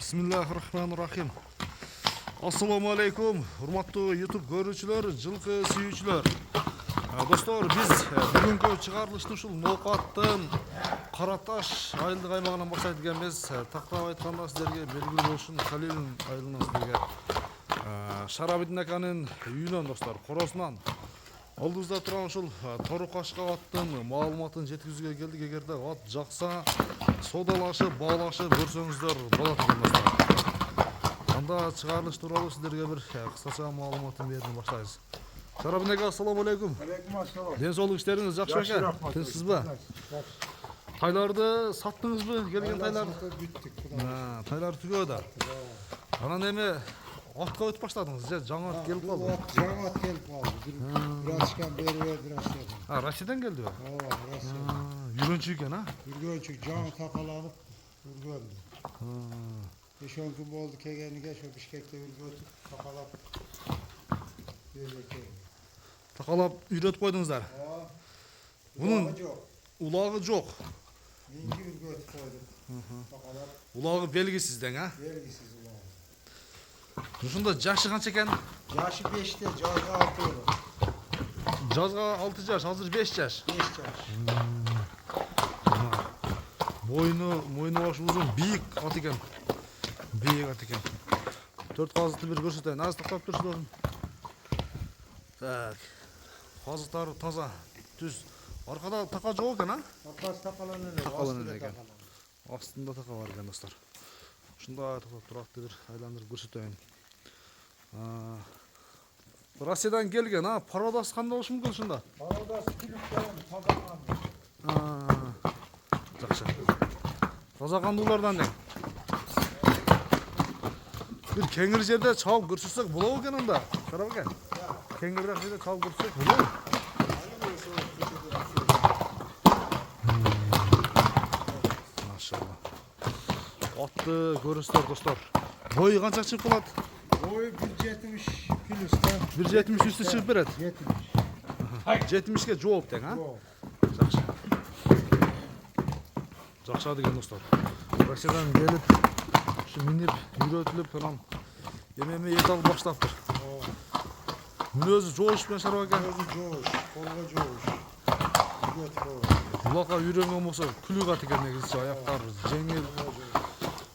Bismillahirrahmanirrahim. Assalamu alaikum. Hurmatlı YouTube görүүчүлөр, жылкы сүйүүчүлөр. Достор, биз бүгүнкү чыгарылышты ушул Ноокаттын Караташ айылдык аймагынан баштайт экенбиз. Тактап айтканда сиздерге белгилүү болушун Халил айылынан сиздерге Шарабидин аканын үйүнөн достор, коросунан алдыбызда турган ушул Торукашка аттын маалыматын жеткизүүгө келдик. Эгерде ат жакса, содалашып, баалашып көрсөңүздөр болот экен достор. Анда чыгарылыш тууралуу сиздерге бир кыскача маалыматын берип баштайбыз. Шарабидин ака, ассаламу алейкум. Алейкум ассалам. Ден соолук иштериңиз жакшы экен? Тынчсызбы? Тайларды саттыңызбы? Келген тайларды? Тайлар түгөдө. Анан эми атка өтүп баштадыңыз же жаңы ат келип калды? Жаңы ат келип калды. Бир ачкан бери берди Россиядан. Россиядан келдиби? Ооба, Россиядан. Жүргөнчү экен, Жүргөнчү жаңы такаланып жүргөндү. 5-10 күн болду келгениге, ошо Бишкекте үргөтүп такалап берди. Такалап үйрөтүп койдуңуздар. Бунун улагы жок. Менги үргөтүп койдум. Такалап. Улагы белгисиз дең, Белгисиз улагы. Ушунда жашы канча экен? Жашы 5те, жазга 6 болот. Жазга 6 жаш, азыр 5 жаш. 5 жаш. Мойну башы узун, бийик ат экен. Бийик ат экен. 4 казыкты бир көрсөтөйүн. Азыр токтоп турчу болсун. Так. Казыктары таза, түз. Аркада така жок экен, Такасы такаланып эле. Такаланып экен. Астында така бар экен достор. Ушундай токтоп туракты бир айландырып көрсөтөйүн. Россиядан келген, пародасы кандай болушу мүмкүн ушунда? Пародасы күлүп тазаланган. Жакшы. Таза кандуулардан дең. Бир кеңир жерде чабып көрсөтсөк болобу экен анда? Карап экен. Кеңирдек жерде чабып көрсөтсөк болобу? Машалла. Атты көрүңүздөр достор. Бою канча чыгып калат? Бою 1.70 плюс да. 1.70 үстү чыгып берет. 70ке жооп тең, Жакшы. Жакшы деген достор. Россиядан келип, ушу минип, үйрөтүлүп, анан эме эт алып баштаптыр. Мүнөзү жоош менен Шарап ака. Өзү жоош, колго жоош. Булакка үйрөнгөн болсо күлүк ат экен негизи, аяктары жеңил.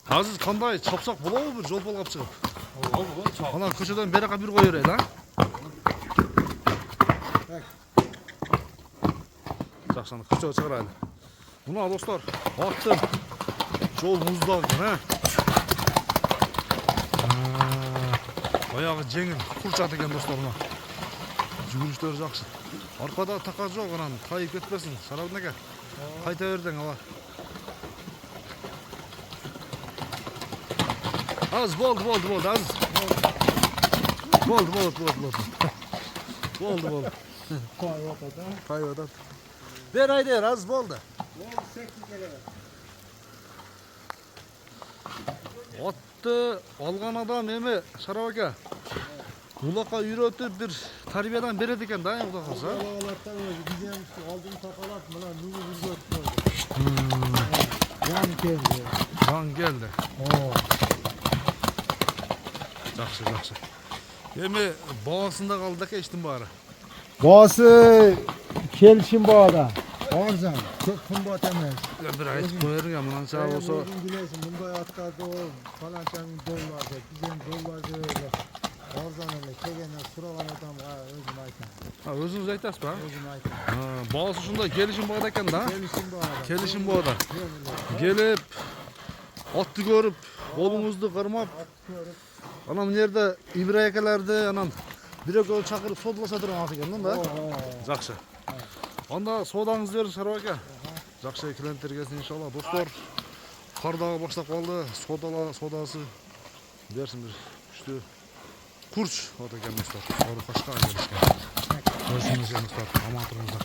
Азыр кандай чапсак болобу бир жолпол калып чыгып? Анан көчөдөн бери жака бир кое берет, Жакшы, аны көчөгө чыгарайлы. Мына достор, аттын жол муздак экен, Аягы жеңил, курчат экен достор, мына. Жүгүрүштөрү жакшы. Аркада така жок, анан тайып кетпесин. Шарабидин ака, кайта бердиң, Az болду, az. Болду. Болду. Кайып атат. Бер айдер, аз болду. Атты алган адам эми Шарап ака. Улакка үйрөтүп бир тарбиядан берет экен да, Кудай калса. Балалардан өзү bizden алдын такалап, мына нүгү үргөтүп койду. Жан келди. Жакшы. Эми баасында калды экен иштин баары. Баасы келишим баада. Арзан, көп кымбат эмес. Бир айтып коерүң, мынанча болсо. Билесиң, мындай аттарды фаланчаның долларды, bizden долларды арзан эле. Келгенде сураган адамга өзүм айтам. Өзүңүз айтасызбы? Өзүм айтам. Баасы ушундай келишим баада экен да? Келишим баада. Келип, атты көрүп, колуңузду кырмап, анан мына жерде Ибрай акаларды, анан бир экөө чакырып содалаша турган ат экен да? Жакшы. Анда содаңызды бериңиз Шарап ака. Жакшы клиенттер келсин иншалла. Достор, кар дагы баштап калды. Содасы берсин бир күчтүү. Курч ат экен достор. Торукашка келишкен. Көрүшүңүзгө достор, аман туруңуздар.